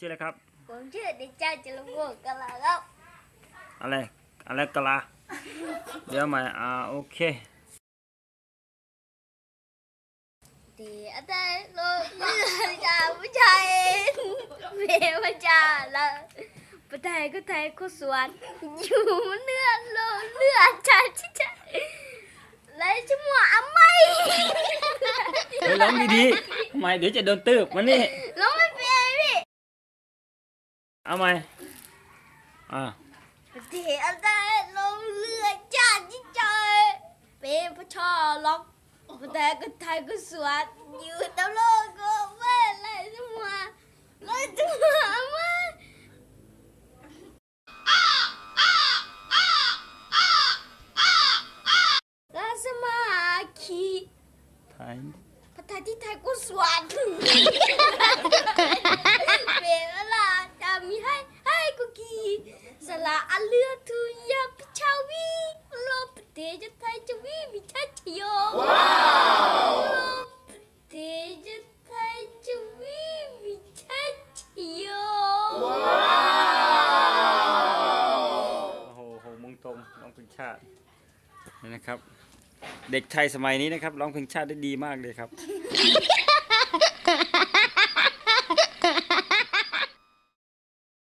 ชื่ออะไรครับผมชื่อเด็กชายจรุพงศ์กะลาครับอะไรกะลาเดี๋ยวใหม่โอเคที่อาจารย์โลเลือดจากผู้ชายเมียพระเจ้าละประเทศก็ไทยก็สวนอยู่เนื้อโลเลือดชาชิชาเลยชั่วโมงอ่ะไม่เฮ้ยร้องดีๆใหม่เดี๋ยวจะโดนตืบมานี่ร้องไม่เป็นพี่เอาใหม่ที่อาจารย์โลเลือดชาชิชาเป็นพระชาล็อกประเทศก็ไทยก็สวนอยู่ตลอดก็ไม่เลยชั่วโมงเลยชั่วโมงอ่ะไม่ราสมาคีไทยประเทศที่ไทยก็สวนเวลาจะมีให้กูกีสละอันเลือทุยาพิชาวีโลประเทศไทยจะวิวิชัชโยว้าวโลประเทศไทยจะวิวิชัชโยว้าวโอ้โหมุงตรงร้องเพลงชาตินี่นะครับเด็กไทยสมัยนี้นะครับร้องเพลงชาติได้ดีมากเลยครับ